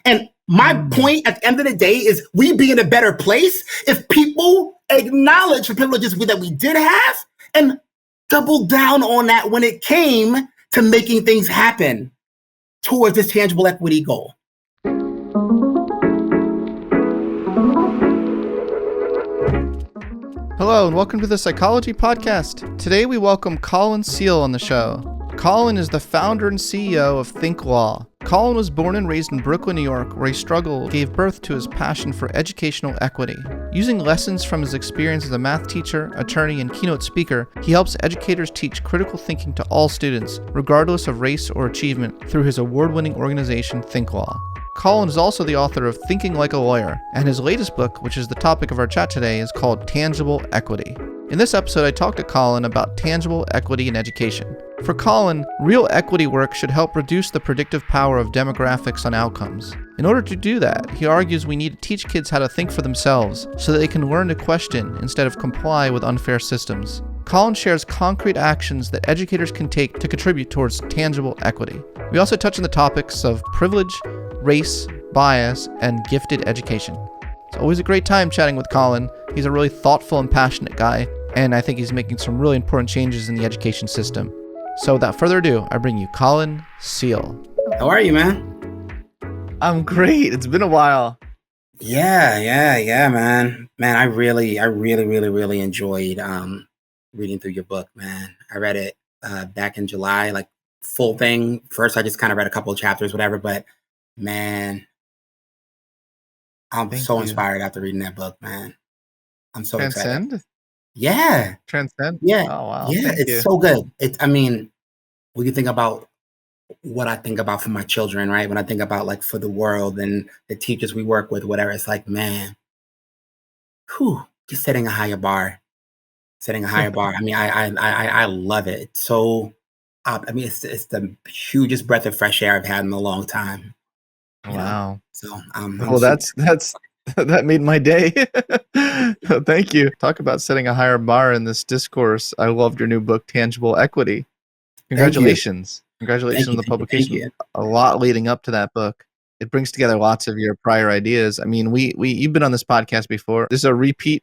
And my point at the end of the day is we be in a better place if people acknowledge the privileges that we did have and double down on that when it came to making things happen towards this tangible equity goal. Hello and welcome to the Psychology Podcast. Today we welcome Colin Seale on the show. Colin is the founder and CEO of thinkLaw. Colin was born and raised in Brooklyn, New York, where he struggled gave birth to his passion for educational equity. Using lessons from his experience as a math teacher, attorney, and keynote speaker, he helps educators teach critical thinking to all students, regardless of race or achievement, through his award-winning organization, thinkLaw. Colin is also the author of Thinking Like a Lawyer, and his latest book, which is the topic of our chat today, is called Tangible Equity. In this episode, I talked to Colin about tangible equity in education. For Colin, real equity work should help reduce the predictive power of demographics on outcomes. In order to do that, he argues we need to teach kids how to think for themselves so that they can learn to question instead of comply with unfair systems. Colin shares concrete actions that educators can take to contribute towards tangible equity. We also touch on the topics of privilege, race, bias, and gifted education. It's always a great time chatting with Colin. He's a really thoughtful and passionate guy, and I think he's making some really important changes in the education system. So without further ado, I bring you Colin Seale. How are you, man? I'm great. It's been a while. Yeah, man. Man, I really enjoyed reading through your book, man. I read it back in July, like full thing. First, I just kind of read a couple of chapters, whatever, but man, I'm so inspired after reading that book, man. I'm so Transcend? excited. Yeah. Transcend? Yeah. Oh, wow. Yeah, Thank you. so good. When you think about what I think about for my children, right? When I think about like for the world and the teachers we work with, whatever, it's like, man, just setting a higher bar. I mean, I love it. It's so, it's the hugest breath of fresh air I've had in a long time. Wow. So well, that's that made my day. Thank you. Talk about setting a higher bar in this discourse. I loved your new book, Tangible Equity. Congratulations. Congratulations on the publication. A lot leading up to that book. It brings together lots of your prior ideas. I mean, you've been on this podcast before. This is a repeat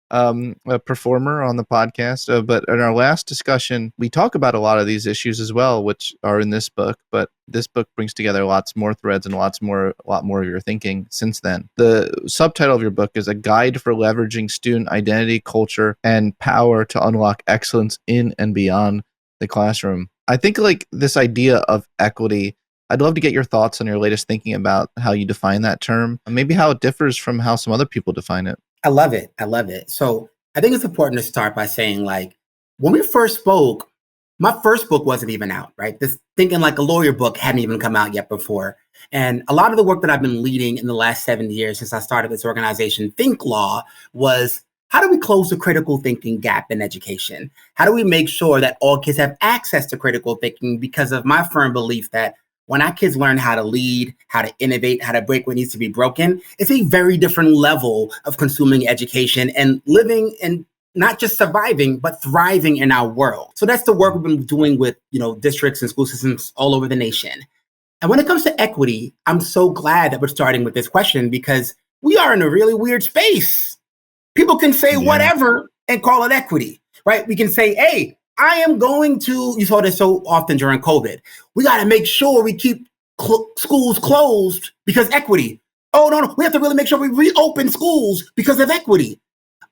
performer on the podcast, but in our last discussion, we talk about a lot of these issues as well, which are in this book, but this book brings together lots more threads and a lot more of your thinking since then. The subtitle of your book is A Guide for Leveraging Student Identity, Culture, and Power to Unlock Excellence in and Beyond the Classroom. I think like this idea of equity, I'd love to get your thoughts on your latest thinking about how you define that term, and maybe how it differs from how some other people define it. I love it. So I think it's important to start by saying, like, when we first spoke, my first book wasn't even out, right? This Thinking Like a Lawyer book hadn't even come out yet before. And a lot of the work that I've been leading in the last 7 years since I started this organization, thinkLaw, was how do we close the critical thinking gap in education? How do we make sure that all kids have access to critical thinking? Because of my firm belief that when our kids learn how to lead, how to innovate, how to break what needs to be broken, it's a very different level of consuming education and living and not just surviving, but thriving in our world. So that's the work we've been doing with, districts and school systems all over the nation. And when it comes to equity, I'm so glad that we're starting with this question because we are in a really weird space. People can say whatever and call it equity, right? We can say, hey, I am going to, you saw this so often during COVID, we got to make sure we keep schools closed because equity. Oh, no, we have to really make sure we reopen schools because of equity.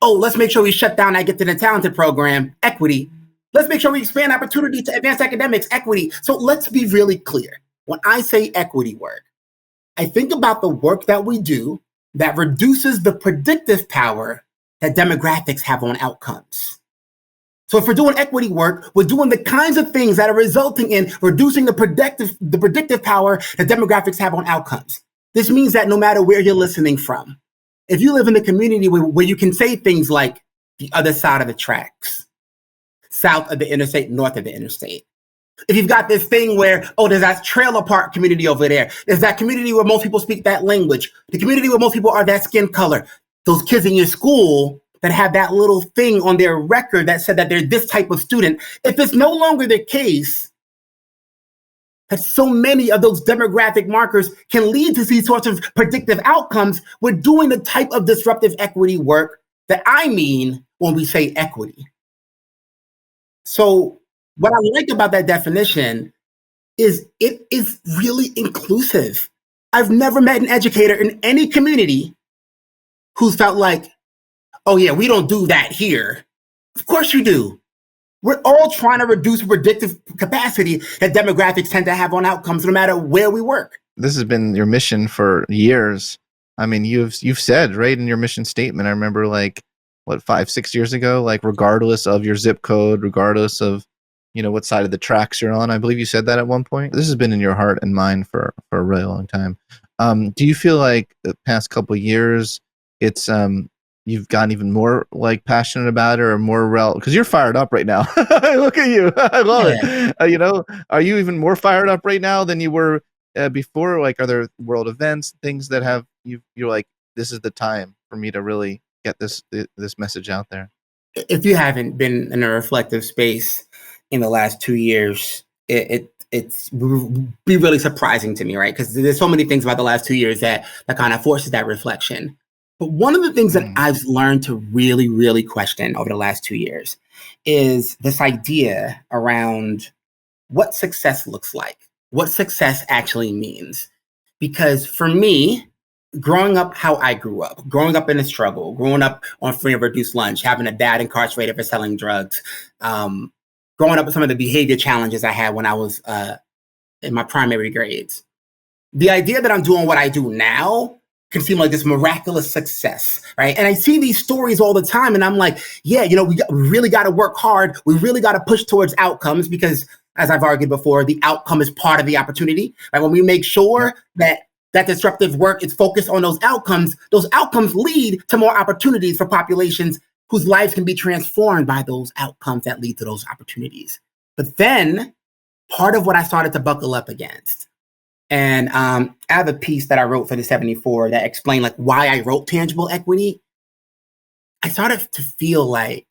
Oh, let's make sure we shut down that Get to the Talented program, equity. Let's make sure we expand opportunity to advanced academics, equity. So let's be really clear. When I say equity work, I think about the work that we do that reduces the predictive power that demographics have on outcomes. So if we're doing equity work, we're doing the kinds of things that are resulting in reducing the predictive power that demographics have on outcomes. This means that no matter where you're listening from, if you live in a community where you can say things like the other side of the tracks, south of the interstate, north of the interstate. If you've got this thing where, there's that trailer park community over there. There's that community where most people speak that language. The community where most people are that skin color. Those kids in your school that have that little thing on their record that said that they're this type of student. If it's no longer the case, that so many of those demographic markers can lead to these sorts of predictive outcomes, we're doing the type of disruptive equity work that I mean when we say equity. So what I like about that definition is it is really inclusive. I've never met an educator in any community who's felt like, oh yeah, we don't do that here. Of course you do. We're all trying to reduce predictive capacity that demographics tend to have on outcomes no matter where we work. This has been your mission for years. I mean, you've said right in your mission statement, I remember like, what, 5-6 years ago, like regardless of your zip code, regardless of, you know, what side of the tracks you're on. I believe you said that at one point. This has been in your heart and mind for a really long time. Do you feel like the past couple of years, it's you've gotten even more like passionate about it or more because you're fired up right now. Look at you. I love it. You know, are you even more fired up right now than you were before? Like, are there world events, things that have you're like, this is the time for me to really get this message out there? If you haven't been in a reflective space in the last 2 years, it's be really surprising to me, right? Because there's so many things about the last 2 years that kind of forces that reflection. But one of the things that I've learned to really, really question over the last 2 years is this idea around what success looks like, what success actually means. Because for me, growing up how I grew up, growing up in a struggle, growing up on free and reduced lunch, having a dad incarcerated for selling drugs, growing up with some of the behavior challenges I had when I was in my primary grades. The idea that I'm doing what I do now can seem like this miraculous success, right? And I see these stories all the time and I'm like, yeah, you know, we really got to work hard. We really got to push towards outcomes because, as I've argued before, the outcome is part of the opportunity, right? When we make sure that disruptive work is focused on those outcomes lead to more opportunities for populations whose lives can be transformed by those outcomes that lead to those opportunities. But then part of what I started to buckle up against, and I have a piece that I wrote for the 74 that explained like why I wrote tangible equity. I started to feel like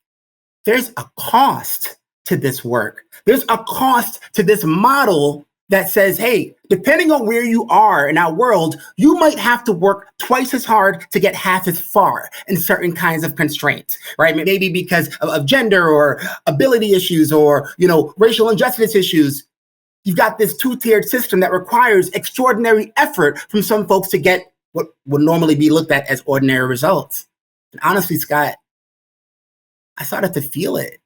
there's a cost to this work. There's a cost to this model that says, hey, depending on where you are in our world, you might have to work twice as hard to get half as far in certain kinds of constraints, right? Maybe because of gender or ability issues or, you know, racial injustice issues. You've got this two-tiered system that requires extraordinary effort from some folks to get what would normally be looked at as ordinary results. And honestly, Scott, I started to feel it.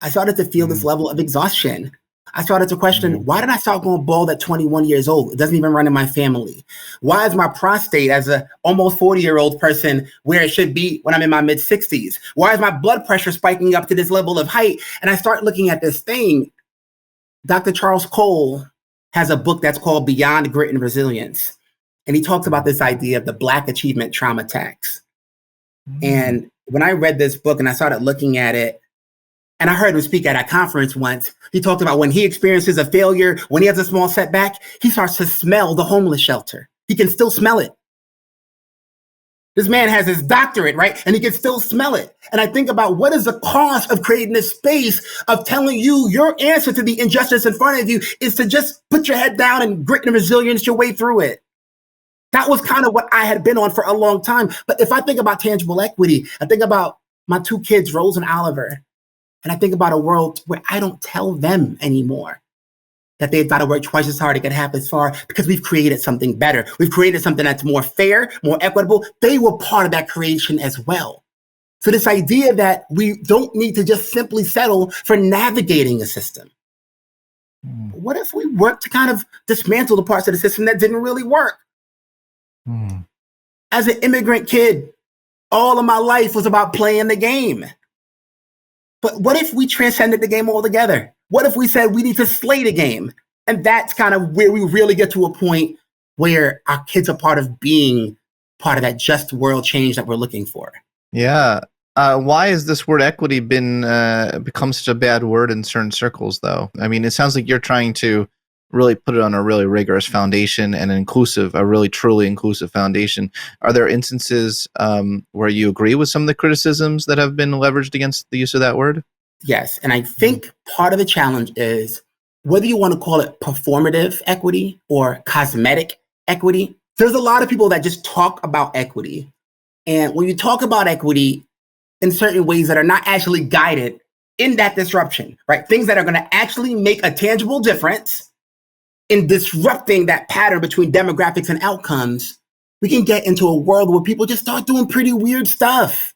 I started to feel this level of exhaustion. I started to question, why did I start going bald at 21 years old? It doesn't even run in my family. Why is my prostate as a almost 40-year-old person where it should be when I'm in my mid-60s? Why is my blood pressure spiking up to this level of height? And I start looking at this thing. Dr. Charles Cole has a book that's called Beyond Grit and Resilience. And he talks about this idea of the Black achievement trauma tax. And when I read this book and I started looking at it, and I heard him speak at a conference once, he talked about when he experiences a failure, when he has a small setback, he starts to smell the homeless shelter. He can still smell it. This man has his doctorate, right? And he can still smell it. And I think about what is the cost of creating this space of telling you your answer to the injustice in front of you is to just put your head down and grit and resilience your way through it. That was kind of what I had been on for a long time. But if I think about tangible equity, I think about my two kids, Rose and Oliver. And I think about a world where I don't tell them anymore that they've got to work twice as hard to get half as far because we've created something better. We've created something that's more fair, more equitable. They were part of that creation as well. So this idea that we don't need to just simply settle for navigating a system. What if we work to kind of dismantle the parts of the system that didn't really work? As an immigrant kid, all of my life was about playing the game. But what if we transcended the game altogether? What if we said we need to slay the game? And that's kind of where we really get to a point where our kids are part of being part of that just world change that we're looking for. Yeah. Why has this word equity been become such a bad word in certain circles, though? I mean, it sounds like you're trying to really put it on a really rigorous foundation and a really truly inclusive foundation. Are there instances where you agree with some of the criticisms that have been leveraged against the use of that word? Yes. And I think part of the challenge is whether you want to call it performative equity or cosmetic equity, there's a lot of people that just talk about equity. And when you talk about equity in certain ways that are not actually guided in that disruption, right? Things that are going to actually make a tangible difference in disrupting that pattern between demographics and outcomes, we can get into a world where people just start doing pretty weird stuff.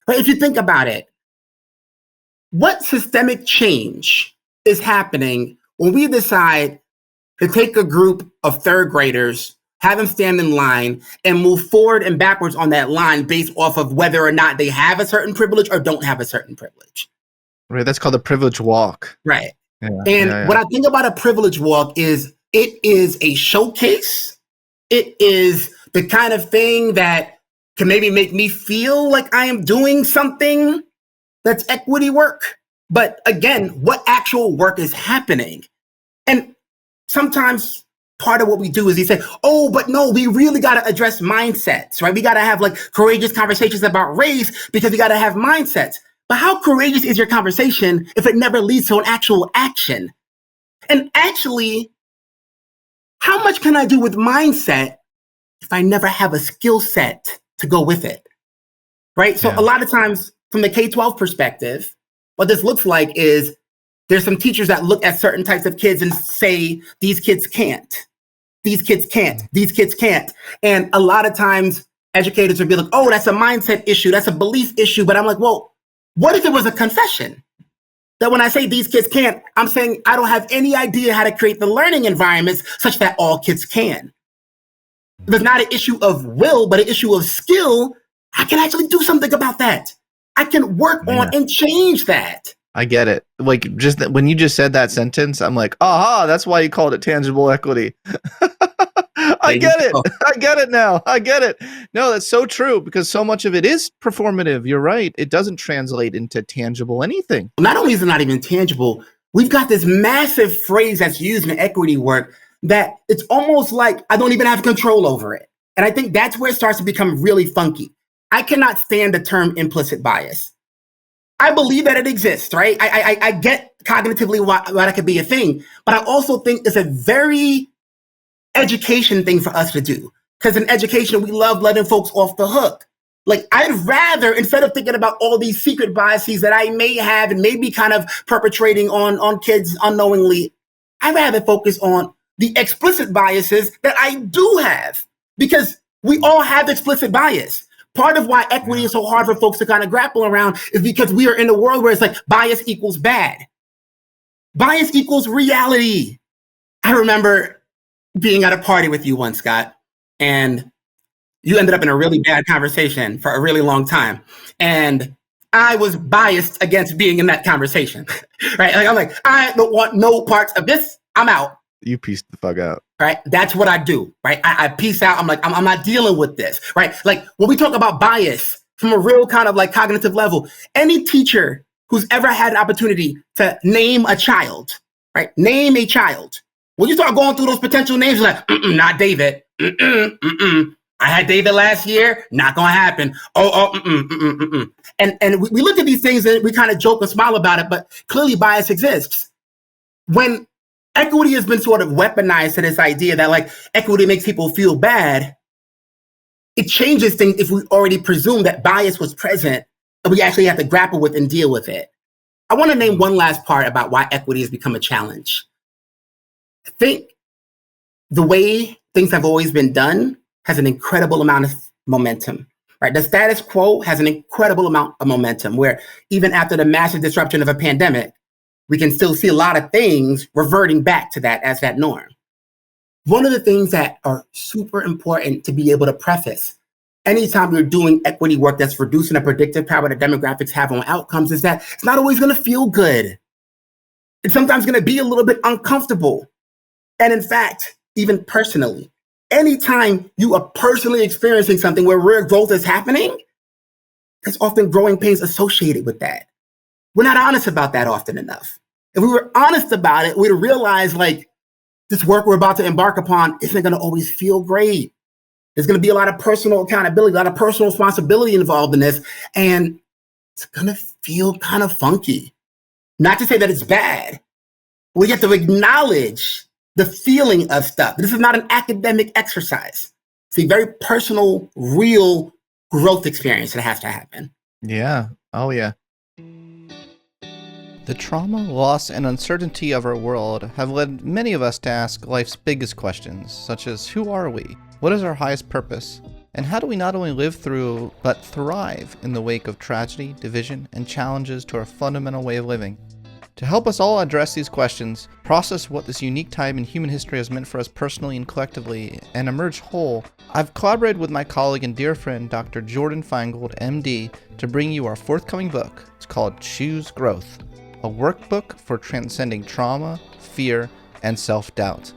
But if you think about it, what systemic change is happening when we decide to take a group of third graders, have them stand in line, and move forward and backwards on that line based off of whether or not they have a certain privilege or don't have a certain privilege? Right. That's called the privilege walk. Right. And what I think about a privilege walk is it is a showcase. It is the kind of thing that can maybe make me feel like I am doing something that's equity work. But again, what actual work is happening? And sometimes part of what we do is you say, oh, but no, we really got to address mindsets, right? We got to have like courageous conversations about race because we got to have mindsets. But how courageous is your conversation if it never leads to an actual action? And actually, how much can I do with mindset if I never have a skill set to go with it, right? So a lot of times from the K-12 perspective, what this looks like is there's some teachers that look at certain types of kids and say, these kids can't, these kids can't, these kids can't. And a lot of times educators would be like, oh, that's a mindset issue, that's a belief issue. But I'm like, well, what if it was a confession? That when I say these kids can't, I'm saying I don't have any idea how to create the learning environments such that all kids can. If it's not an issue of will, but an issue of skill, I can actually do something about that. I can work on and change that. I get it. Like just when you just said that sentence, I'm like, aha, that's why you called it tangible equity. I get it. I get it now. I get it. No, that's so true because so much of it is performative. You're right. It doesn't translate into tangible anything. Not only is it not even tangible, we've got this massive phrase that's used in equity work that it's almost like I don't even have control over it. And I think that's where it starts to become really funky. I cannot stand the term implicit bias. I believe that it exists, right? I get cognitively why that could be a thing, but I also think it's a very education thing for us to do. Because in education, we love letting folks off the hook. Like, I'd rather, instead of thinking about all these secret biases that I may have and maybe kind of perpetrating on kids unknowingly, I'd rather focus on the explicit biases that I do have. Because we all have explicit bias. Part of why equity is so hard for folks to kind of grapple around is because we are in a world where it's like bias equals bad. Bias equals reality. I remember being at a party with you once, Scott, and you ended up in a really bad conversation for a really long time. And I was biased against being in that conversation, right? Like, I'm like, I don't want no parts of this. I'm out. You pieced the fuck out. Right? That's what I do, right? I peace out. I'm like, I'm not dealing with this, right? Like when we talk about bias from a real kind of like cognitive level, any teacher who's ever had an opportunity to name a child, right? Name a child. When you start going through those potential names, you're like, not David. I had David last year. Not gonna happen. And we look at these things and we kind of joke and smile about it, but clearly bias exists. When equity has been sort of weaponized to this idea that like equity makes people feel bad, it changes things if we already presume that bias was present and we actually have to grapple with and deal with it. I want to name one last part about why equity has become a challenge. I think the way things have always been done has an incredible amount of momentum, right? The status quo has an incredible amount of momentum where even after the massive disruption of a pandemic, we can still see a lot of things reverting back to that as that norm. One of the things that are super important to be able to preface anytime you're doing equity work that's reducing the predictive power that demographics have on outcomes is that it's not always going to feel good. It's sometimes going to be a little bit uncomfortable. And in fact, even personally, anytime you are personally experiencing something where real growth is happening, there's often growing pains associated with that. We're not honest about that often enough. If we were honest about it, we'd realize like this work we're about to embark upon isn't going to always feel great. There's going to be a lot of personal accountability, a lot of personal responsibility involved in this, and it's going to feel kind of funky. Not to say that it's bad, We get to acknowledge the feeling of stuff. This is not an academic exercise. It's a very personal, real growth experience that has to happen. Yeah. Oh, yeah. The trauma, loss, and uncertainty of our world have led many of us to ask life's biggest questions, such as who are we? What is our highest purpose? And how do we not only live through, but thrive in the wake of tragedy, division, and challenges to our fundamental way of living? To help us all address these questions, process what this unique time in human history has meant for us personally and collectively, and emerge whole, I've collaborated with my colleague and dear friend, Dr. Jordan Feingold, MD, to bring you our forthcoming book. It's called Choose Growth, a workbook for transcending trauma, fear, and self-doubt.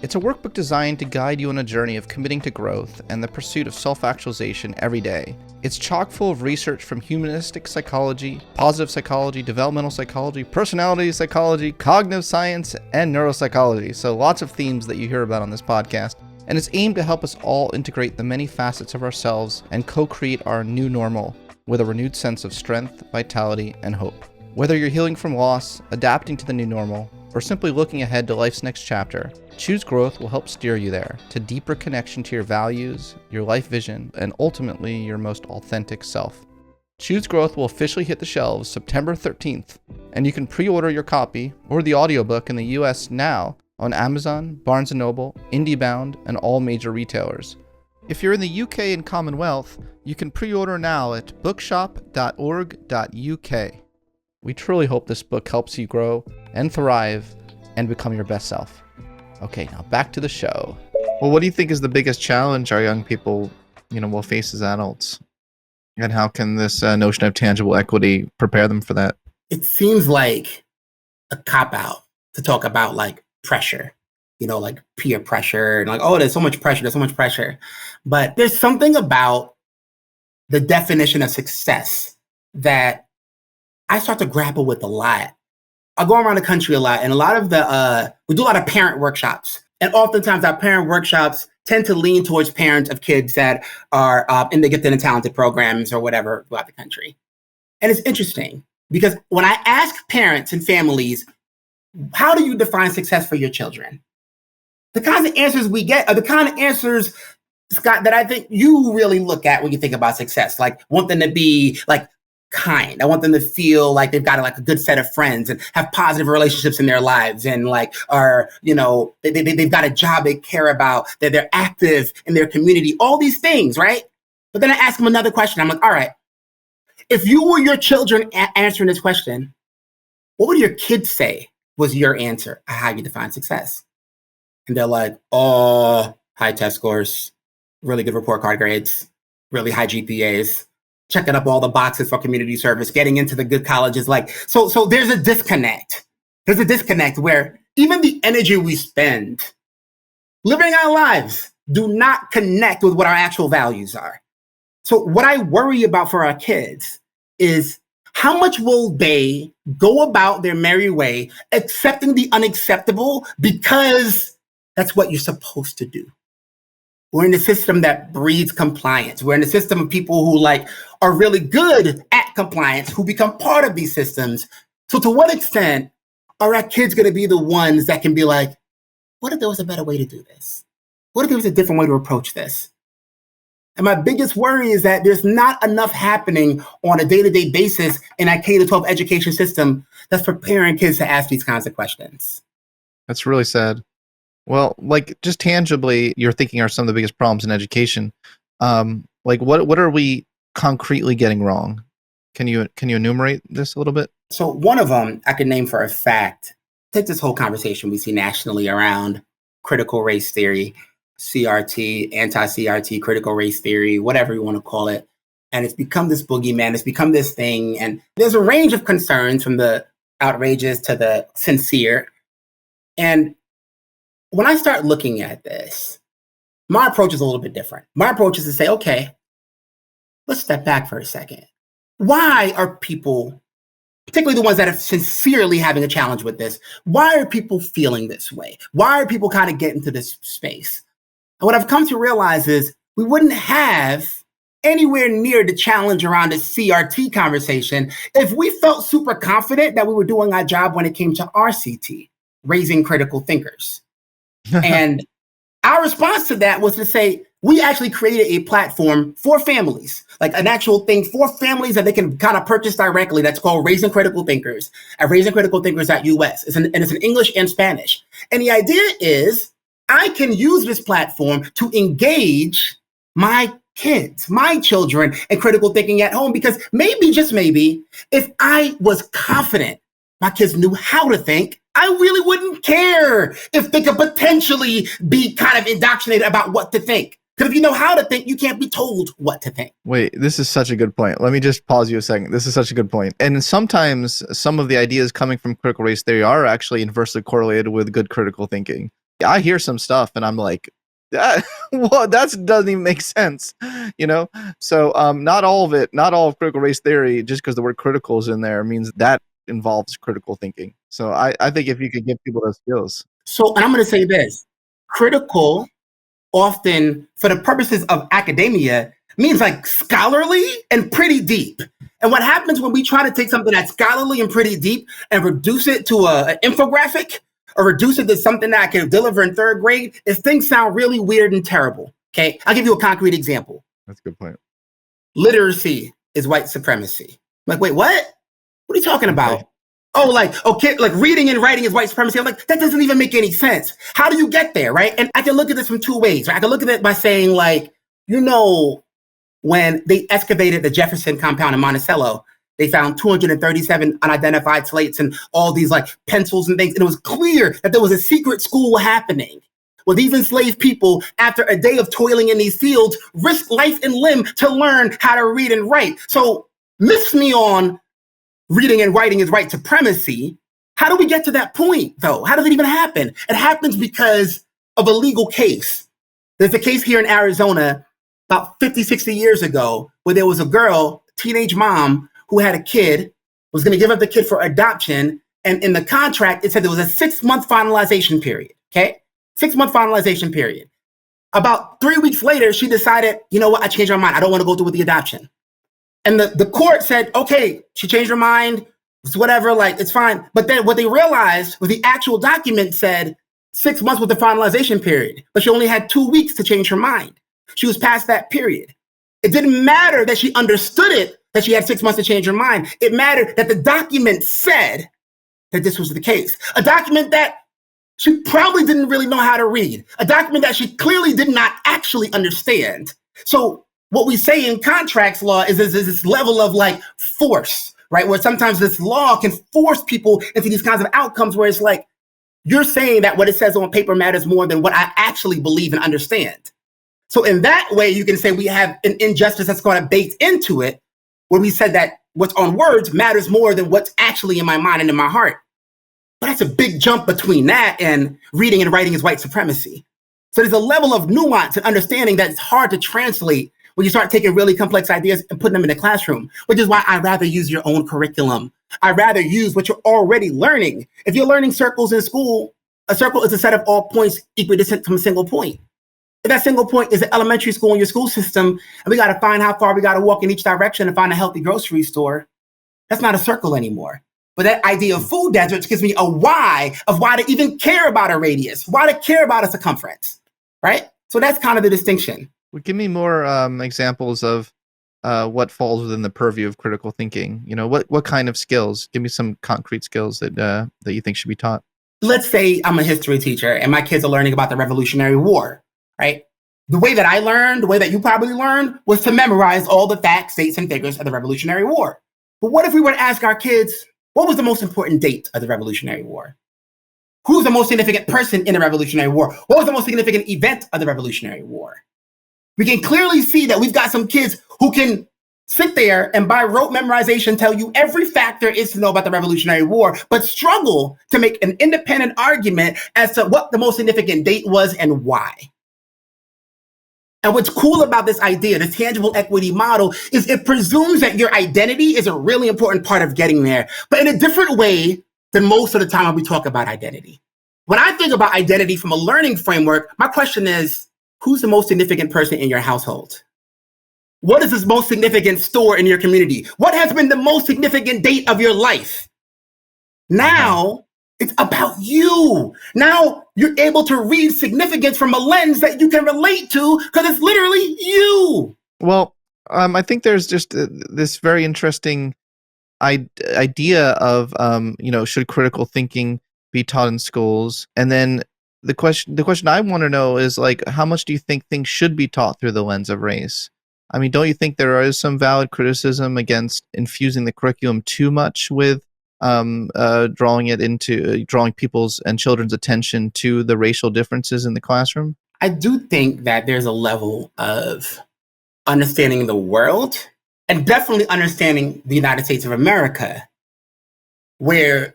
It's a workbook designed to guide you on a journey of committing to growth and the pursuit of self-actualization every day. It's chock full of research from humanistic psychology, positive psychology, developmental psychology, personality psychology, cognitive science, and neuropsychology. So lots of themes that you hear about on this podcast. And it's aimed to help us all integrate the many facets of ourselves and co-create our new normal with a renewed sense of strength, vitality, and hope. Whether you're healing from loss, adapting to the new normal, or simply looking ahead to life's next chapter, Choose Growth will help steer you there to deeper connection to your values, your life vision, and ultimately your most authentic self. Choose Growth will officially hit the shelves September 13th, and you can pre-order your copy or the audiobook in the US now on Amazon, Barnes & Noble, IndieBound, and all major retailers. If you're in the UK and Commonwealth, you can pre-order now at bookshop.org.uk. We truly hope this book helps you grow and thrive and become your best self. Okay, now back to the show. Well, what do you think is the biggest challenge our young people, will face as adults? And how can this notion of tangible equity prepare them for that? It seems like a cop-out to talk about like pressure, like peer pressure and like, oh, there's so much pressure. But there's something about the definition of success that I start to grapple with a lot. I go around the country a lot, and a lot of we do a lot of parent workshops. And oftentimes our parent workshops tend to lean towards parents of kids that are in the gifted and talented programs or whatever throughout the country. And it's interesting because when I ask parents and families, how do you define success for your children? The kinds of answers we get are the kind of answers, Scott, that I think you really look at when you think about success. Like, want them to be like kind. I want them to feel like they've got like a good set of friends and have positive relationships in their lives and like are, they've got a job they care about, that they're active in their community, all these things, right? But then I ask them another question. I'm like, all right, if you were your children answering this question, what would your kids say was your answer to how you define success? And they're like, oh, high test scores, really good report card grades, really high GPAs, checking up all the boxes for community service, getting into the good colleges. Like, so there's a disconnect. There's a disconnect where even the energy we spend living our lives do not connect with what our actual values are. So what I worry about for our kids is how much will they go about their merry way, accepting the unacceptable because that's what you're supposed to do. We're in a system that breeds compliance. We're in a system of people who are really good at compliance, who become part of these systems. So to what extent are our kids going to be the ones that can be like, what if there was a better way to do this? What if there was a different way to approach this? And my biggest worry is that there's not enough happening on a day-to-day basis in our K-12 education system that's preparing kids to ask these kinds of questions. That's really sad. Well, just tangibly, you're thinking are some of the biggest problems in education. What are we concretely getting wrong? Can you enumerate this a little bit? So one of them I can name for a fact. Take this whole conversation we see nationally around critical race theory, CRT, anti-CRT, critical race theory, whatever you want to call it. And it's become this boogeyman. It's become this thing. And there's a range of concerns from the outrageous to the sincere. And when I start looking at this, my approach is a little bit different. My approach is to say, okay, let's step back for a second. Why are people, particularly the ones that are sincerely having a challenge with this, why are people feeling this way? Why are people kind of getting to this space? And what I've come to realize is we wouldn't have anywhere near the challenge around the CRT conversation if we felt super confident that we were doing our job when it came to RCT. raising critical thinkers. And our response to that was to say, we actually created a platform for families, like an actual thing for families that they can kind of purchase directly. That's called Raising Critical Thinkers at raisingcriticalthinkers.us. It's in English and Spanish. And the idea is I can use this platform to engage my kids, my children in critical thinking at home, because maybe, just maybe, if I was confident my kids knew how to think, I really wouldn't care if they could potentially be kind of indoctrinated about what to think. Because if you know how to think, you can't be told what to think. Wait, this is such a good point. Let me just pause you a second. This is such a good point. And sometimes some of the ideas coming from critical race theory are actually inversely correlated with good critical thinking. I hear some stuff and I'm like, that doesn't even make sense, you know? So not all of critical race theory, just because the word critical is in there, means that involves critical thinking. So I think if you could give people those skills. So, and I'm going to say this, critical often, for the purposes of academia, means like scholarly and pretty deep. And what happens when we try to take something that's scholarly and pretty deep and reduce it to an infographic or reduce it to something that I can deliver in third grade is things sound really weird and terrible. Okay, I'll give you a concrete example. That's a good point. Literacy is white supremacy. Like, wait, what? What are you talking about? Okay. Oh, like reading and writing is white supremacy. I'm like, that doesn't even make any sense. How do you get there, right? And I can look at this from two ways, right? I can look at it by saying, like, when they excavated the Jefferson compound in Monticello, they found 237 unidentified slates and all these like pencils and things. And it was clear that there was a secret school happening where these enslaved people, after a day of toiling in these fields, risked life and limb to learn how to read and write. So miss me on reading and writing is white supremacy. How do we get to that point, though? How does it even happen? It happens because of a legal case. There's a case here in Arizona about 50, 60 years ago where there was a girl, teenage mom, who had a kid, was going to give up the kid for adoption. And in the contract, it said there was a 6-month finalization period, okay? 6-month finalization period. About 3 weeks later, she decided, you know what, I changed my mind. I don't want to go through with the adoption. And the court said, okay, she changed her mind, it's whatever, like, it's fine. But then what they realized was the actual document said 6 months with the finalization period, but she only had 2 weeks to change her mind. She was past that period. It didn't matter that she understood it, that she had 6 months to change her mind. It mattered that the document said that this was the case. A document that she probably didn't really know how to read. A document that she clearly did not actually understand. So what we say in contracts law is this level of like force, right? Where sometimes this law can force people into these kinds of outcomes where it's like, you're saying that what it says on paper matters more than what I actually believe and understand. So in that way, you can say we have an injustice that's kind of baked into it, where we said that what's on words matters more than what's actually in my mind and in my heart. But that's a big jump between that and reading and writing is white supremacy. So there's a level of nuance and understanding that it's hard to translate when you start taking really complex ideas and putting them in the classroom, which is why I'd rather use your own curriculum. I'd rather use what you're already learning. If you're learning circles in school, a circle is a set of all points equidistant from a single point. If that single point is an elementary school in your school system, and we got to find how far we got to walk in each direction and find a healthy grocery store, that's not a circle anymore. But that idea of food deserts gives me a why of why to even care about a radius, why to care about a circumference, right? So that's kind of the distinction. Well, give me more examples of what falls within the purview of critical thinking. You know, what kind of skills? Give me some concrete skills that you think should be taught. Let's say I'm a history teacher and my kids are learning about the Revolutionary War, right? The way that I learned, the way that you probably learned, was to memorize all the facts, dates, and figures of the Revolutionary War. But what if we were to ask our kids, what was the most important date of the Revolutionary War? Who's the most significant person in the Revolutionary War? What was the most significant event of the Revolutionary War? We can clearly see that we've got some kids who can sit there and by rote memorization tell you every fact there is to know about the Revolutionary War, but struggle to make an independent argument as to what the most significant date was and why. And what's cool about this idea, this tangible equity model, is it presumes that your identity is a really important part of getting there, but in a different way than most of the time when we talk about identity. When I think about identity from a learning framework, my question is, who's the most significant person in your household? What is the most significant store in your community? What has been the most significant date of your life? Now, It's about you. Now you're able to read significance from a lens that you can relate to because it's literally you. Well, I think there's just this very interesting idea of, should critical thinking be taught in schools? And then the question I want to know is, like, how much do you think things should be taught through the lens of race? I mean, don't you think there is some valid criticism against infusing the curriculum too much with drawing people's and children's attention to the racial differences in the classroom? I do think that there's a level of understanding the world and definitely understanding the United States of America, where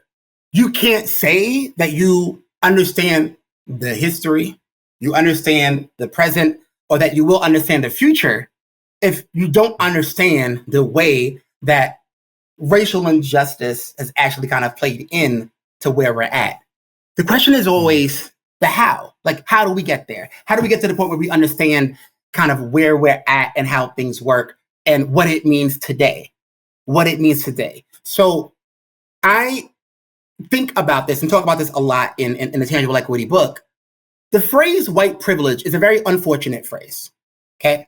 you can't say that you understand the history, you understand the present, or that you will understand the future if you don't understand the way that racial injustice has actually kind of played in to where we're at. The question is always the how. Like, how do we get there? How do we get to the point where we understand kind of where we're at and how things work and what it means today? What it means today. So I think about this and talk about this a lot in the Tangible Equity book. The phrase white privilege is a very unfortunate phrase, okay?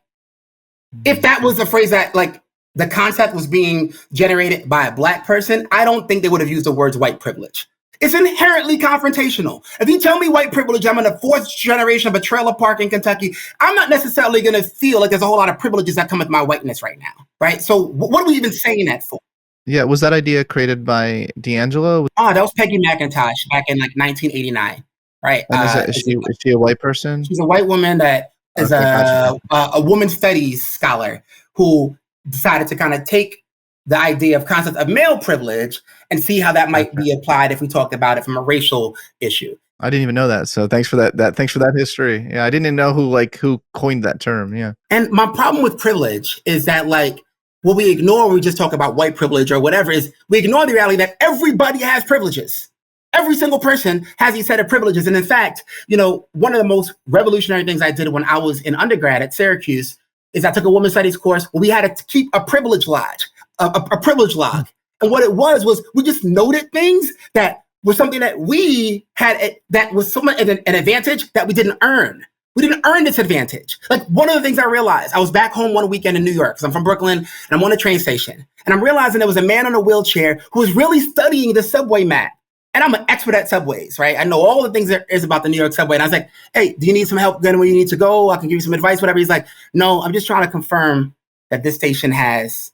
If that was a phrase that, like, the concept was being generated by a Black person, I don't think they would have used the words white privilege. It's inherently confrontational. If you tell me white privilege, I'm in the fourth generation of a trailer park in Kentucky, I'm not necessarily going to feel like there's a whole lot of privileges that come with my whiteness right now, right? So what are we even saying that for? Yeah, was that idea created by D'Angelo? Oh, that was Peggy McIntosh back in like 1989, right? And is she a white person? She's a white woman that is a women's studies scholar who decided to kind of take the idea of concept of male privilege and see how that might be applied if we talked about it from a racial issue. I didn't even know that. So thanks for that. Thanks for that history. Yeah, I didn't even know who coined that term. Yeah. And my problem with privilege is that, like, what we ignore when we just talk about white privilege or whatever is we ignore the reality that everybody has privileges. Every single person has a set of privileges. And in fact, one of the most revolutionary things I did when I was in undergrad at Syracuse is I took a women's studies course where we had to keep a privilege log, a privilege log. And what it was we just noted things that was something that we had, that was somewhat an advantage that we didn't earn. We didn't earn this advantage. Like, one of the things I realized, I was back home one weekend in New York, because I'm from Brooklyn, and I'm on a train station. And I'm realizing there was a man on a wheelchair who was really studying the subway map. And I'm an expert at subways, right? I know all the things there is about the New York subway. And I was like, hey, do you need some help getting where you need to go? I can give you some advice, whatever. He's like, no, I'm just trying to confirm that this station has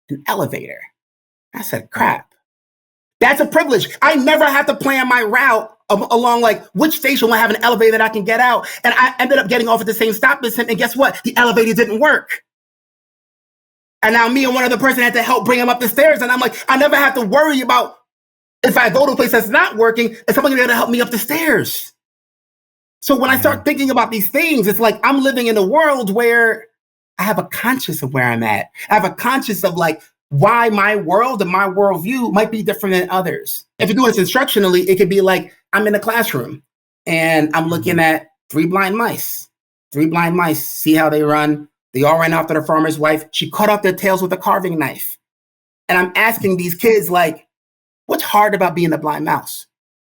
an elevator. I said, crap. That's a privilege. I never have to plan my route along, like, which station will have an elevator that I can get out. And I ended up getting off at the same stop as him. And guess what? The elevator didn't work. And now me and one other person had to help bring him up the stairs. And I'm like, I never have to worry about if I go to a place that's not working, is someone going to help me up the stairs? So when I start thinking about these things, it's like I'm living in a world where I have a conscience of where I'm at. I have a conscience of, like, why my world and my worldview might be different than others. If you do this instructionally, it could be like I'm in a classroom and I'm looking at three blind mice. See how they run. They all ran after the farmer's wife. She cut off their tails with a carving knife. And I'm asking these kids, like, what's hard about being a blind mouse?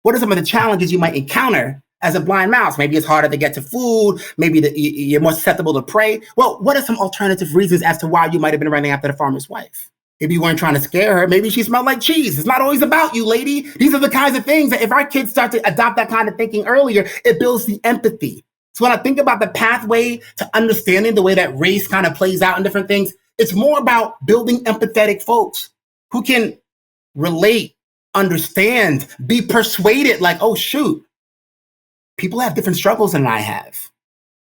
What are some of the challenges you might encounter as a blind mouse? Maybe it's harder to get to food. Maybe you're more susceptible to prey. Well, what are some alternative reasons as to why you might have been running after the farmer's wife? Maybe you weren't trying to scare her. Maybe she smelled like cheese. It's not always about you, lady. These are the kinds of things that if our kids start to adopt that kind of thinking earlier, it builds the empathy. So when I think about the pathway to understanding the way that race kind of plays out in different things, it's more about building empathetic folks who can relate, understand, be persuaded, like, oh, shoot, people have different struggles than I have.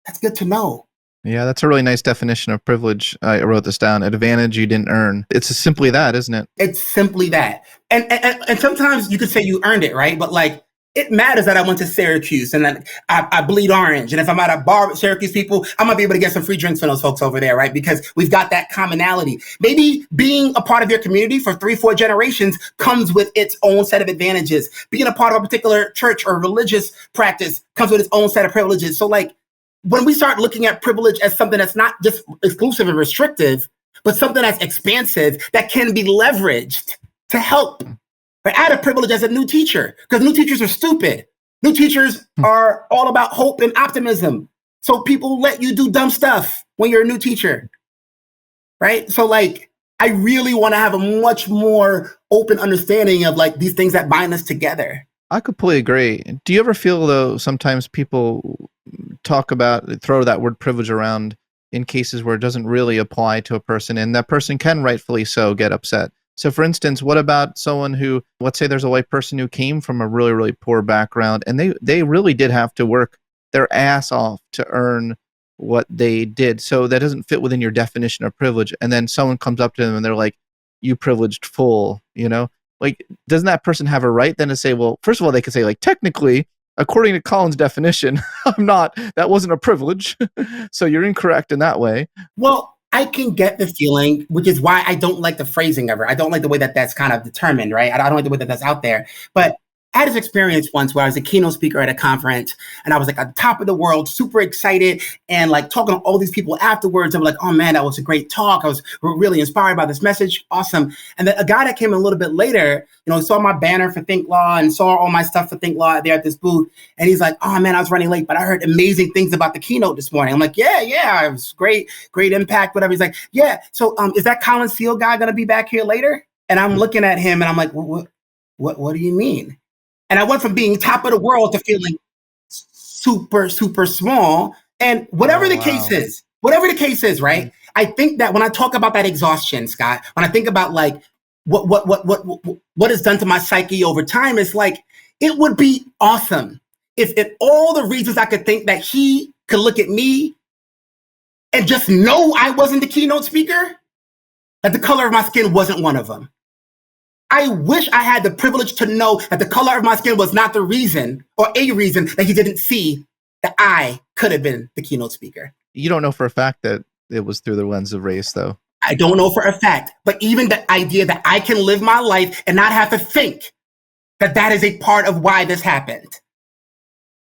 That's good to know. Yeah, that's a really nice definition of privilege. I wrote this down. An advantage you didn't earn. It's simply that, isn't it? It's simply that. And sometimes you could say you earned it, right? But, like, it matters that I went to Syracuse and I bleed orange. And if I'm at a bar with Syracuse people, I might be able to get some free drinks from those folks over there, right? Because we've got that commonality. Maybe being a part of your community for 3-4 generations comes with its own set of advantages. Being a part of a particular church or religious practice comes with its own set of privileges. So, like, when we start looking at privilege as something that's not just exclusive and restrictive, but something that's expansive, that can be leveraged to help Right? I had a privilege as a new teacher because new teachers are stupid. New teachers are all about hope and optimism. So people let you do dumb stuff when you're a new teacher, right? So like, I really want to have a much more open understanding of like these things that bind us together. I completely agree. Do you ever feel though sometimes people throw that word privilege around in cases where it doesn't really apply to a person, and that person can rightfully so get upset? So for instance, what about someone who, let's say there's a white person who came from a really, really poor background, and they really did have to work their ass off to earn what they did. So that doesn't fit within your definition of privilege. And then someone comes up to them and they're like, you privileged fool, Like, doesn't that person have a right then to say, well, first of all, they could say, like, technically, according to Colin's definition, that wasn't a privilege. So you're incorrect in that way. Well, I can get the feeling, which is why I don't like the phrasing of it. I don't like the way that that's kind of determined, right? I don't like the way that that's out there. But I had this experience once where I was a keynote speaker at a conference and I was like on top of the world, super excited and like talking to all these people afterwards. I'm like, oh man, that was a great talk. I was really inspired by this message. Awesome. And then a guy that came a little bit later, saw my banner for thinkLaw and saw all my stuff for thinkLaw there at this booth. And he's like, oh man, I was running late, but I heard amazing things about the keynote this morning. I'm like, yeah, it was great impact, whatever. He's like, yeah. So is that Colin Seale guy going to be back here later? And I'm looking at him and I'm like, what do you mean? And I went from being top of the world to feeling super, super small. And whatever the case is, right? I think that when I talk about that exhaustion, Scott, when I think about like what is done to my psyche over time, it's like, it would be awesome if all the reasons I could think that he could look at me and just know I wasn't the keynote speaker, that the color of my skin wasn't one of them. I wish I had the privilege to know that the color of my skin was not the reason or a reason that he didn't see that I could have been the keynote speaker. You don't know for a fact that it was through the lens of race, though. I don't know for a fact, but even the idea that I can live my life and not have to think that is a part of why this happened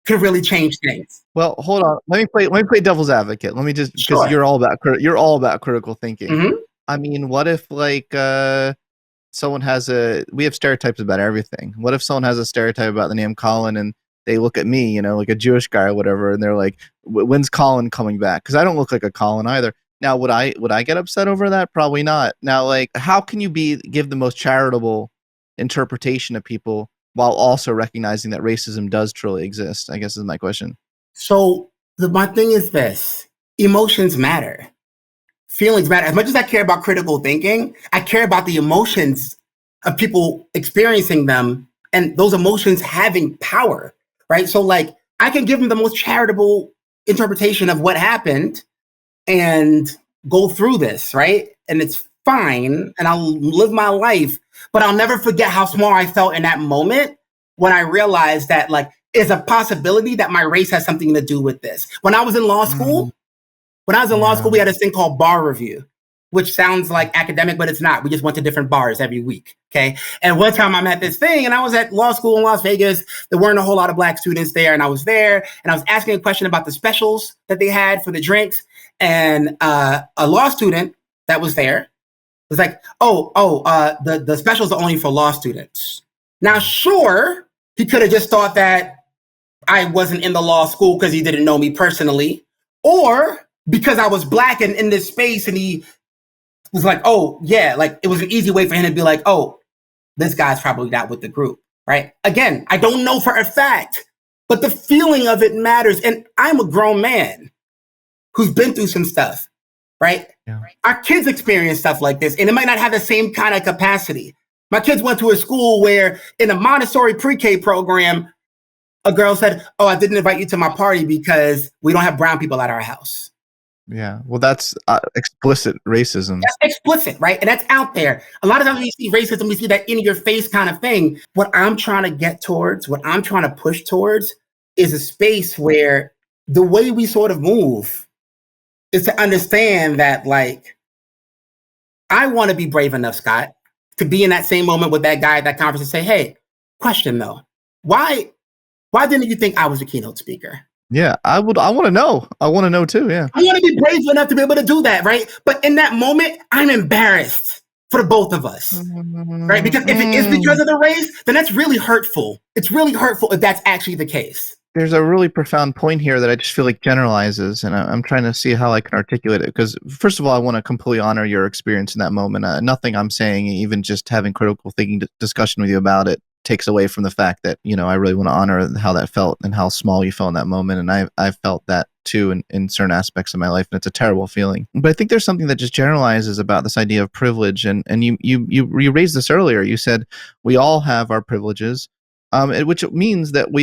could really change things. Well, hold on. Let me play devil's advocate. Let me just, because you're all about critical thinking. Mm-hmm. I mean, what if like someone we have stereotypes about everything. What if someone has a stereotype about the name Colin and they look at me, like a Jewish guy or whatever, and they're like, when's Colin coming back? Because I don't look like a Colin either. Now, would I get upset over that? Probably not. Now, like, how can you give the most charitable interpretation of people while also recognizing that racism does truly exist? I guess is my question. So my thing is this: emotions matter. Feelings matter. As much as I care about critical thinking, I care about the emotions of people experiencing them and those emotions having power, right? So like, I can give them the most charitable interpretation of what happened and go through this, right? And it's fine, and I'll live my life, but I'll never forget how small I felt in that moment when I realized that like, it's a possibility that my race has something to do with this. When I was in law school, we had this thing called bar review, which sounds like academic, but it's not. We just went to different bars every week, okay? And one time I'm at this thing, and I was at law school in Las Vegas. There weren't a whole lot of Black students there, and I was there, and I was asking a question about the specials that they had for the drinks, and a law student that was there was like, the specials are only for law students. Now, sure, he could have just thought that I wasn't in the law school because he didn't know me personally, or because I was Black and in this space, and he was like, oh yeah, like it was an easy way for him to be like, oh, this guy's probably not with the group, right? Again, I don't know for a fact, but the feeling of it matters. And I'm a grown man who's been through some stuff, right? Yeah. Our kids experience stuff like this, and it might not have the same kind of capacity. My kids went to a school where in a Montessori pre-K program, a girl said, oh, I didn't invite you to my party because we don't have brown people at our house. Yeah, well, that's explicit racism. That's explicit, right? And that's out there. A lot of times when you see racism, we see that in your face kind of thing. What I'm trying to get towards, what I'm trying to push towards is a space where the way we sort of move is to understand that, like, I want to be brave enough, Scott, to be in that same moment with that guy at that conference and say, hey, question though, why didn't you think I was a keynote speaker? Yeah, I want to know. I want to know too. Yeah. I want to be brave enough to be able to do that. Right. But in that moment, I'm embarrassed. for the both of us, right? Because if it is because of the race, then that's really hurtful. It's really hurtful if that's actually the case. There's a really profound point here that I just feel like generalizes, and I'm trying to see how I can articulate it. Because first of all, I want to completely honor your experience in that moment. Nothing I'm saying, even just having critical thinking discussion with you about it, takes away from the fact that, I really want to honor how that felt and how small you felt in that moment. And I've felt that too in certain aspects of my life, and it's a terrible feeling. But I think there's something that just generalizes about this idea of privilege. And you raised this earlier. You said we all have our privileges, which means that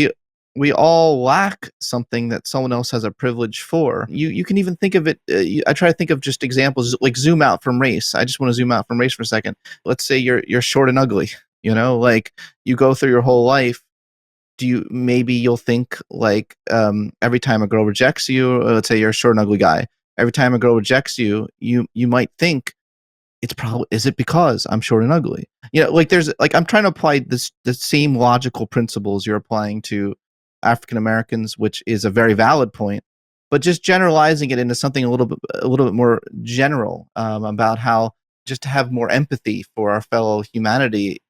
we all lack something that someone else has a privilege for. You can even think of it. I try to think of just examples, like zoom out from race. I just want to zoom out from race for a second. Let's say you're short and ugly. Like you go through your whole life. Maybe you'll think like every time a girl rejects you, or let's say you're a short and ugly guy. Every time a girl rejects you, you might think, is it because I'm short and ugly? Like I'm trying to apply the same logical principles you're applying to African Americans, which is a very valid point, but just generalizing it into something a little bit more general, about how just to have more empathy for our fellow humanity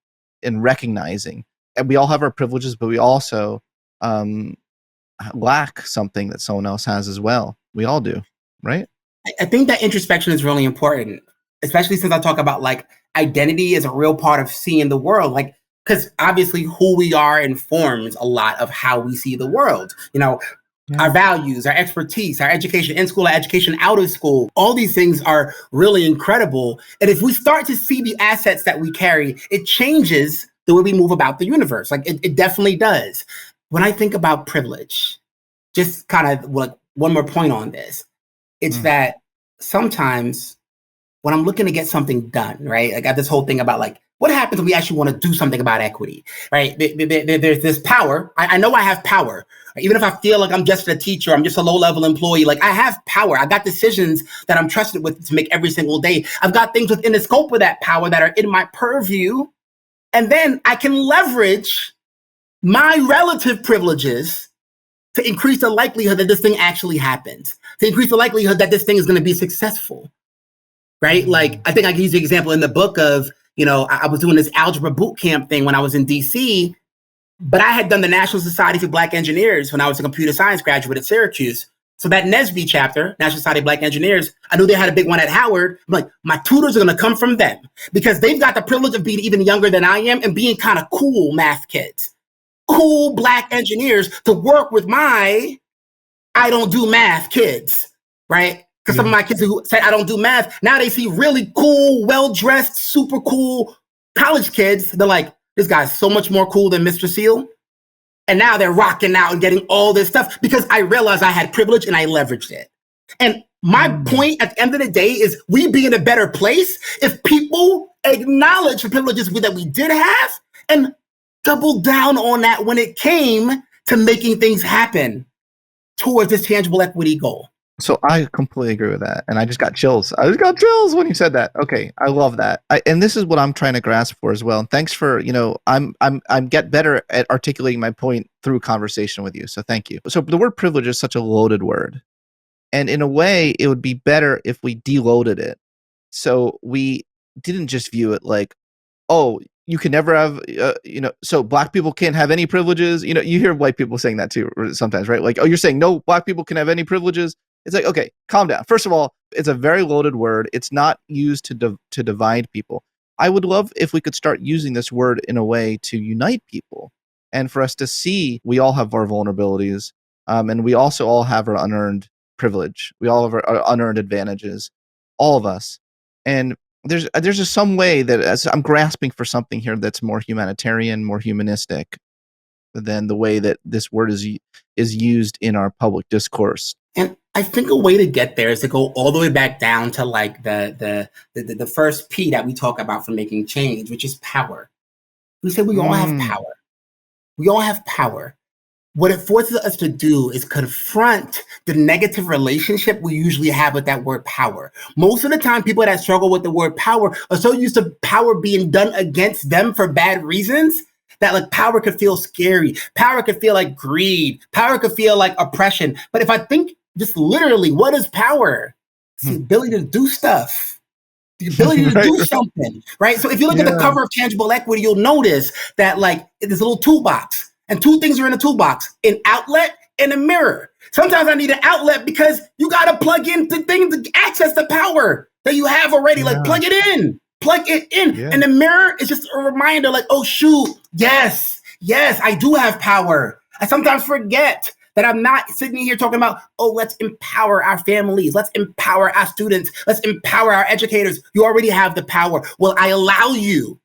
and recognizing, and we all have our privileges, but we also lack something that someone else has as well. We all do, right? I think that introspection is really important, especially since I talk about like identity is a real part of seeing the world. Like, because obviously who we are informs a lot of how we see the world. Our values, our expertise, our education in school, our education out of school, all these things are really incredible. And if we start to see the assets that we carry, it changes the way we move about the universe. Like it definitely does. When I think about privilege, just kind of like one more point on this, it's that sometimes when I'm looking to get something done, right? I got this whole thing about like, what happens when we actually want to do something about equity, right? There's this power. I know I have power. Even if I feel like I'm just a teacher, I'm just a low-level employee, like I have power. I got decisions that I'm trusted with to make every single day. I've got things within the scope of that power that are in my purview. And then I can leverage my relative privileges to increase the likelihood that this thing actually happens, to increase the likelihood that this thing is going to be successful, right? Like, I think I can use the example in the book of, I was doing this algebra boot camp thing when I was in DC, but I had done the National Society for Black Engineers when I was a computer science graduate at Syracuse. So that NSBE chapter, National Society of Black Engineers, I knew they had a big one at Howard. I'm like, my tutors are going to come from them because they've got the privilege of being even younger than I am and being kind of cool math kids, cool Black engineers to work with my I don't do math kids, right? Because some of my kids who said I don't do math, now they see really cool, well-dressed, super cool college kids. They're like, this guy's so much more cool than Mr. Seale. And now they're rocking out and getting all this stuff because I realized I had privilege and I leveraged it. And my point at the end of the day is we be in a better place if people acknowledge the privileges that we did have and double down on that when it came to making things happen towards this tangible equity goal. So I completely agree with that. And I just got chills. I just got chills when you said that. Okay. I love that. And this is what I'm trying to grasp for as well. And thanks for, I'm get better at articulating my point through conversation with you. So thank you. So the word privilege is such a loaded word. And in a way, it would be better if we deloaded it. So we didn't just view it like, oh, you can never have, so Black people can't have any privileges. You hear white people saying that too sometimes, right? Like, oh, you're saying no Black people can have any privileges. It's like, okay, calm down. First of all, it's a very loaded word. It's not used to divide people. I would love if we could start using this word in a way to unite people and for us to see we all have our vulnerabilities, and we also all have our unearned privilege. We all have our unearned advantages, all of us. And there's just some way that as I'm grasping for something here that's more humanitarian, more humanistic than the way that this word is used in our public discourse. And I think a way to get there is to go all the way back down to like the first P that we talk about for making change, which is power. We say we all have power. We all have power. What it forces us to do is confront the negative relationship we usually have with that word power. Most of the time, people that struggle with the word power are so used to power being done against them for bad reasons that like power could feel scary. Power could feel like greed. Power could feel like oppression. But if I think just literally, what is power? It's the ability to do stuff. the ability to Right, do right. something, right? So if you look at the Yeah. cover of Tangible Equity, you'll notice that like there's a little toolbox, and two things are in the toolbox: an outlet and a mirror. Sometimes I need an outlet because you got to plug into things to access the power that you have already. Like Yeah. plug it in, plug it in. Yeah. And the mirror is just a reminder, like, oh shoot, yes, I do have power. I sometimes forget that I'm not sitting here talking about, oh, let's empower our families. Let's empower our students. Let's empower our educators. You already have the power. Will I allow you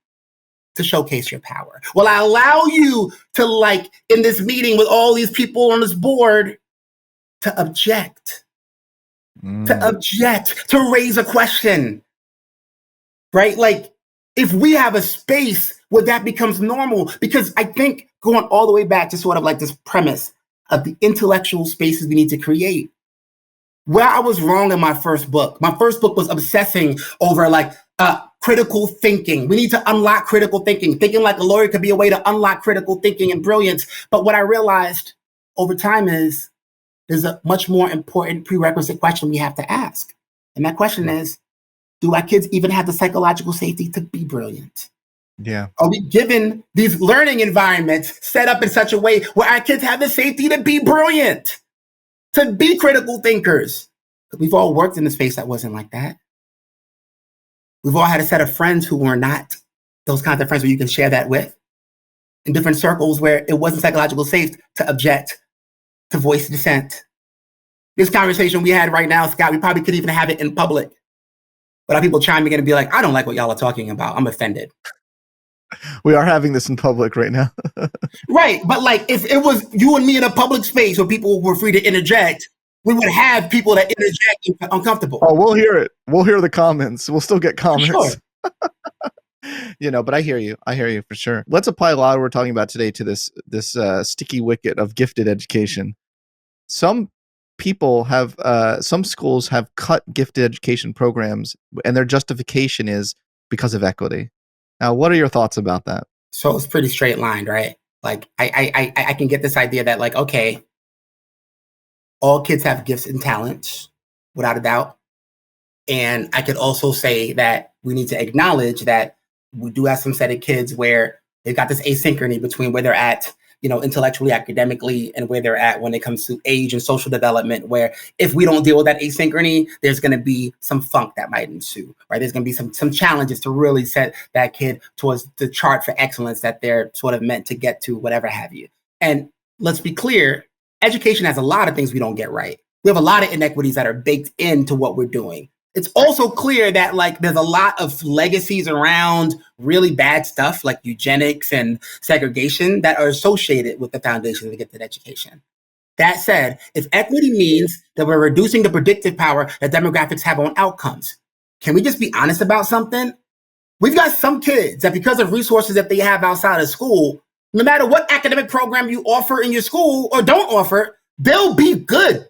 to showcase your power? Will I allow you to, like, in this meeting with all these people on this board, to object, to raise a question, right? Like, if we have a space where that becomes normal, because I think going all the way back to sort of like this premise of the intellectual spaces we need to create, where I was wrong in my first book was obsessing over like critical thinking. We need to unlock critical thinking. Thinking like a lawyer could be a way to unlock critical thinking and brilliance. But what I realized over time is there's a much more important prerequisite question we have to ask. And that question is, do our kids even have the psychological safety to be brilliant? Yeah. Are we given these learning environments set up in such a way where our kids have the safety to be brilliant, to be critical thinkers? We've all worked in a space that wasn't like that. We've all had a set of friends who were not those kinds of friends where you can share that with, in different circles where it wasn't psychologically safe to object, to voice dissent. This conversation we had right now, Scott, we probably could even have it in public. But our people chiming in and be like, I don't like what y'all are talking about. I'm offended. We are having this in public right now. Right. But like if it was you and me in a public space where people were free to interject, we would have people that interject uncomfortable. Oh, we'll hear it. We'll hear the comments. We'll still get comments. Sure. But I hear you. I hear you for sure. Let's apply a lot of what we're talking about today to this sticky wicket of gifted education. Some schools have cut gifted education programs, and their justification is because of equity. Now, what are your thoughts about that? So it's pretty straight lined, right? Like I can get this idea that like, okay, all kids have gifts and talents, without a doubt. And I could also say that we need to acknowledge that we do have some set of kids where they've got this asynchrony between where they're at, intellectually, academically, and where they're at when it comes to age and social development, where if we don't deal with that asynchrony, there's going to be some funk that might ensue, right? There's going to be some challenges to really set that kid towards the chart for excellence that they're sort of meant to get to, whatever have you. And let's be clear, education has a lot of things we don't get right. We have a lot of inequities that are baked into what we're doing. It's also clear that like there's a lot of legacies around really bad stuff like eugenics and segregation that are associated with the foundation of gifted education. That said, if equity means that we're reducing the predictive power that demographics have on outcomes, can we just be honest about something? We've got some kids that because of resources that they have outside of school, no matter what academic program you offer in your school or don't offer, they'll be good.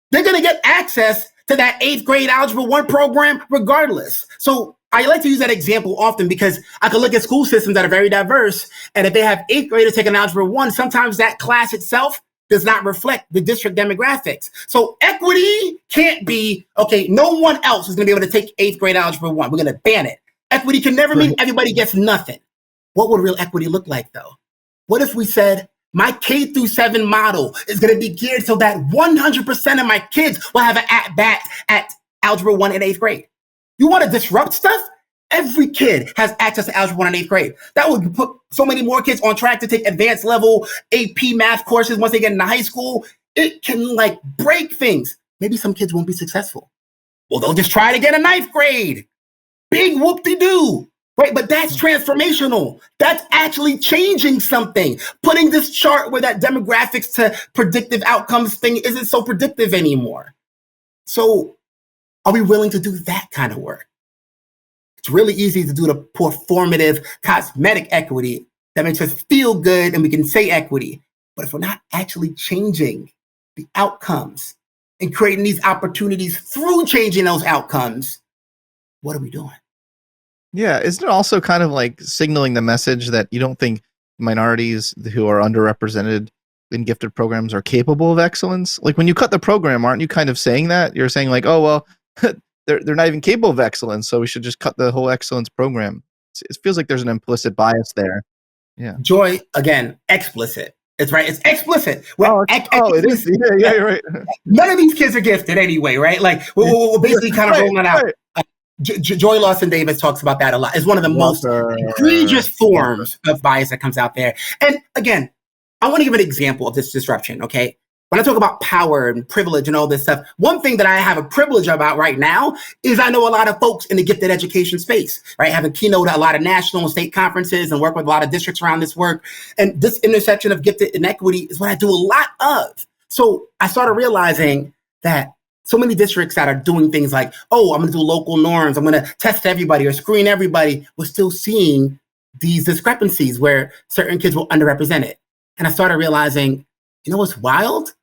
They're going to get access to that 8th grade Algebra 1 program regardless. So I like to use that example often because I can look at school systems that are very diverse. And if they have 8th graders taking Algebra 1, sometimes that class itself does not reflect the district demographics. So equity can't be, okay, no one else is going to be able to take 8th grade Algebra 1. We're going to ban it. Equity can never mean everybody gets nothing. What would real equity look like, though? What if we said, my K through 7 model is going to be geared so that 100% of my kids will have an at-bat at Algebra 1 in 8th grade? You want to disrupt stuff? Every kid has access to Algebra 1 in 8th grade. That would put so many more kids on track to take advanced level AP math courses once they get into high school. It can like break things. Maybe some kids won't be successful. Well, they'll just try to get a 9th grade. Big whoop-de-doo. Right, but that's transformational. That's actually changing something. Putting this chart where that demographics to predictive outcomes thing isn't so predictive anymore. So are we willing to do that kind of work? It's really easy to do the performative cosmetic equity that makes us feel good and we can say equity. But if we're not actually changing the outcomes and creating these opportunities through changing those outcomes, what are we doing? Yeah, isn't it also kind of like signaling the message that you don't think minorities who are underrepresented in gifted programs are capable of excellence? Like when you cut the program, aren't you kind of saying that? You're saying like, oh, well, they're not even capable of excellence, so we should just cut the whole excellence program. It feels like there's an implicit bias there. Yeah. Joy, again, explicit. It's right. It's explicit. It is. Yeah, you're right. None of these kids are gifted anyway, right? Like we're basically kind of rolling out. Right. Joy Lawson Davis talks about that a lot. It's one of the most egregious forms of bias that comes out there. And again, I want to give an example of this disruption, okay? When I talk about power and privilege and all this stuff, one thing that I have a privilege about right now is I know a lot of folks in the gifted education space, right? Having keynote at a lot of national and state conferences and work with a lot of districts around this work. And this intersection of gifted inequity is what I do a lot of. So I started realizing that so many districts that are doing things like, oh, I'm going to do local norms, I'm going to test everybody or screen everybody, we're still seeing these discrepancies where certain kids were underrepresented. And I started realizing, you know what's wild?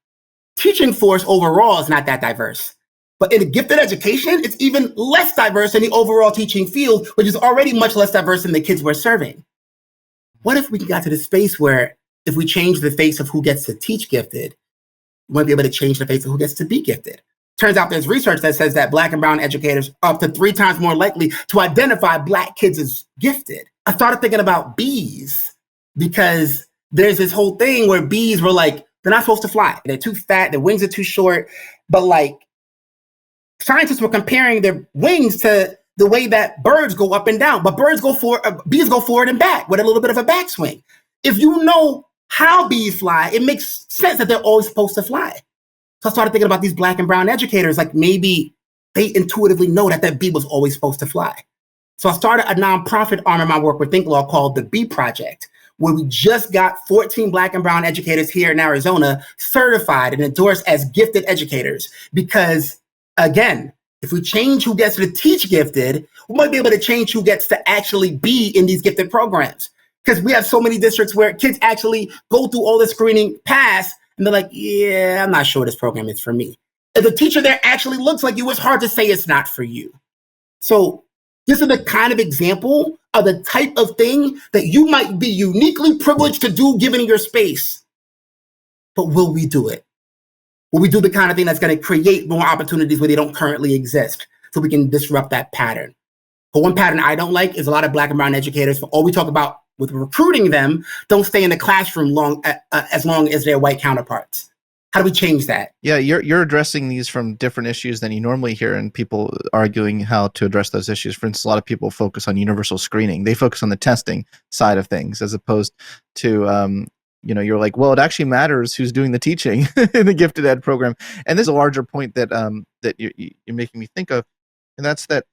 Teaching force overall is not that diverse. But in gifted education, it's even less diverse in the overall teaching field, which is already much less diverse than the kids we're serving. What if we got to the space where if we change the face of who gets to teach gifted, we might be able to change the face of who gets to be gifted? Turns out there's research that says that Black and brown educators are up to 3 times more likely to identify Black kids as gifted. I started thinking about bees because there's this whole thing where bees were like, they're not supposed to fly. They're too fat, their wings are too short. But like scientists were comparing their wings to the way that birds go up and down, but bees go forward and back with a little bit of a backswing. If you know how bees fly, it makes sense that they're always supposed to fly. So I started thinking about these Black and brown educators, like maybe they intuitively know that bee was always supposed to fly. So I started a nonprofit arm of my work with thinkLaw called the Bee Project, where we just got 14 Black and brown educators here in Arizona certified and endorsed as gifted educators. Because again, if we change who gets to teach gifted, we might be able to change who gets to actually be in these gifted programs. Because we have so many districts where kids actually go through all the screening, pass, and they're like, yeah, I'm not sure this program is for me. If the teacher there actually looks like you, it's hard to say it's not for you. So this is the kind of example of the type of thing that you might be uniquely privileged to do given your space. But will we do it? Will we do the kind of thing that's going to create more opportunities where they don't currently exist so we can disrupt that pattern? But one pattern I don't like is a lot of Black and brown educators, for all we talk about with recruiting them, don't stay in the classroom as long as their white counterparts. How do we change that? Yeah, you're addressing these from different issues than you normally hear, and people arguing how to address those issues. For instance, a lot of people focus on universal screening. They focus on the testing side of things, as opposed to, you're like, well, it actually matters who's doing the teaching in the gifted ed program. And this is a larger point that that you're making me think of, and that's that,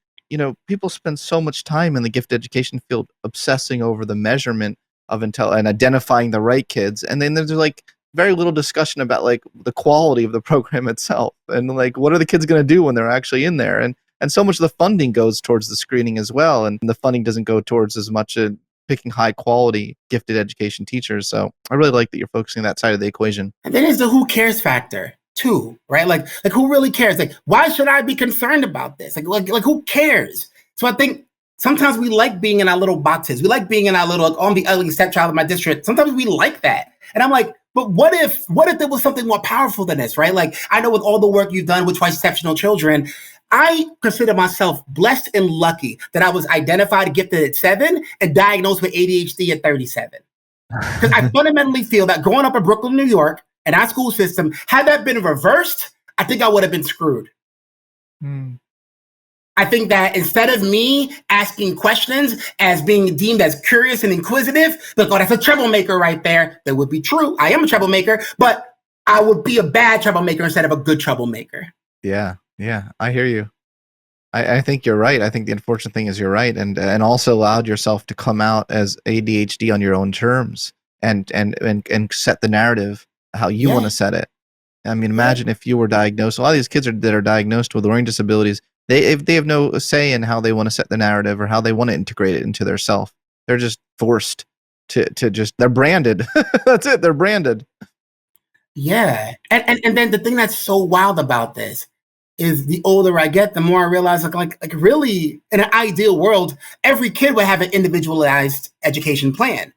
people spend so much time in the gifted education field obsessing over the measurement of intel and identifying the right kids, and then there's like very little discussion about like the quality of the program itself and like what are the kids going to do when they're actually in there, and so much of the funding goes towards the screening as well, and the funding doesn't go towards as much picking high quality gifted education teachers. So I really like that you're focusing on that side of the equation. And then there's the who cares factor too, right? Like who really cares? Like, why should I be concerned about this? Like who cares? So I think sometimes we like being in our little boxes. We like being in our little, like, I'm the ugly stepchild of my district. Sometimes we like that. And I'm like, but what if there was something more powerful than this, right? Like, I know with all the work you've done with twice exceptional children, I consider myself blessed and lucky that I was identified gifted at 7 and diagnosed with ADHD at 37. Because I fundamentally feel that growing up in Brooklyn, New York, and our school system, had that been reversed, I think I would have been screwed. I think that instead of me asking questions as being deemed as curious and inquisitive, look, oh, that's a troublemaker right there. That would be true. I am a troublemaker, but I would be a bad troublemaker instead of a good troublemaker. Yeah, I hear you. I think you're right. I think the unfortunate thing is you're right, and also allowed yourself to come out as ADHD on your own terms and set the narrative how you want to set it. I mean, imagine if you were diagnosed. A lot of these kids that are diagnosed with learning disabilities, they have no say in how they want to set the narrative or how they want to integrate it into their self. They're just forced to just, they're branded. That's it. They're branded. Yeah. And then the thing that's so wild about this is the older I get, the more I realize like really in an ideal world, every kid would have an individualized education plan.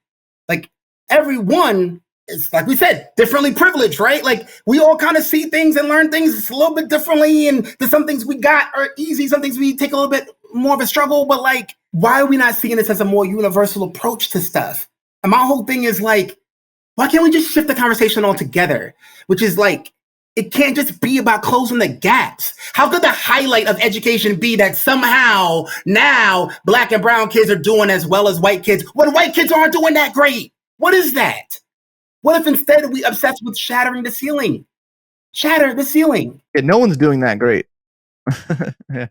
Like everyone it's like we said, differently privileged, right? Like we all kind of see things and learn things a little bit differently. And there's some things we got are easy, some things we take a little bit more of a struggle. But like, why are we not seeing this as a more universal approach to stuff? And my whole thing is like, why can't we just shift the conversation altogether? Which is like, it can't just be about closing the gaps. How could the highlight of education be that somehow now Black and brown kids are doing as well as white kids when white kids aren't doing that great? What is that? What if instead we obsessed with shattering the ceiling? Shatter the ceiling. Yeah, no one's doing that great. Yeah.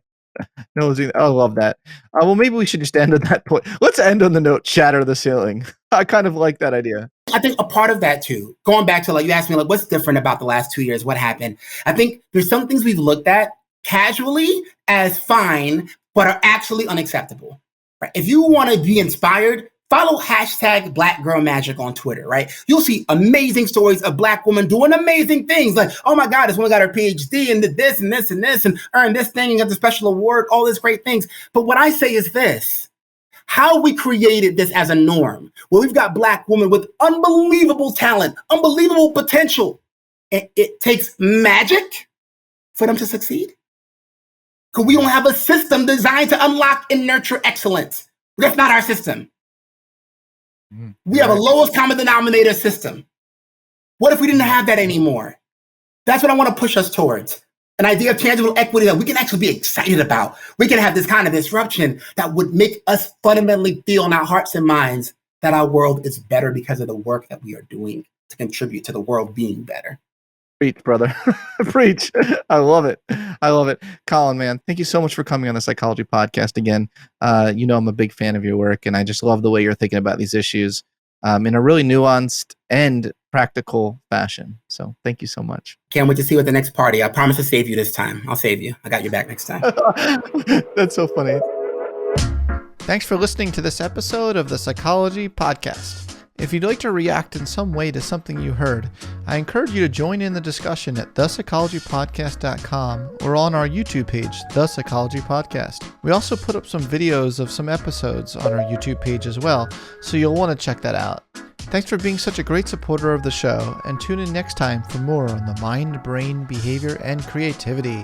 No one's doing that. I love that. Well, maybe we should just end on that point. Let's end on the note, shatter the ceiling. I kind of like that idea. I think a part of that too, going back to like, you asked me like, what's different about the last 2 years? What happened? I think there's some things we've looked at casually as fine, but are actually unacceptable. Right? If you want to be inspired, follow hashtag Black Girl Magic on Twitter, right? You'll see amazing stories of Black women doing amazing things. Like, oh my God, this woman got her PhD and did this and this and this and earned this thing and got the special award, all these great things. But what I say is this, how we created this as a norm, where we've got Black women with unbelievable talent, unbelievable potential. And it takes magic for them to succeed. Because we don't have a system designed to unlock and nurture excellence. That's not our system. We have a lowest common denominator system. What if we didn't have that anymore? That's what I want to push us towards. An idea of tangible equity that we can actually be excited about. We can have this kind of disruption that would make us fundamentally feel in our hearts and minds that our world is better because of the work that we are doing to contribute to the world being better. Preach, brother. Preach. I love it. I love it. Colin, man, thank you so much for coming on the Psychology Podcast again. You know I'm a big fan of your work, and I just love the way you're thinking about these issues in a really nuanced and practical fashion. So thank you so much. Can't wait to see you at the next party. I promise to save you this time. I'll save you. I got your back next time. That's so funny. Thanks for listening to this episode of the Psychology Podcast. If you'd like to react in some way to something you heard, I encourage you to join in the discussion at thepsychologypodcast.com or on our YouTube page, The Psychology Podcast. We also put up some videos of some episodes on our YouTube page as well, so you'll want to check that out. Thanks for being such a great supporter of the show, and tune in next time for more on the mind, brain, behavior, and creativity.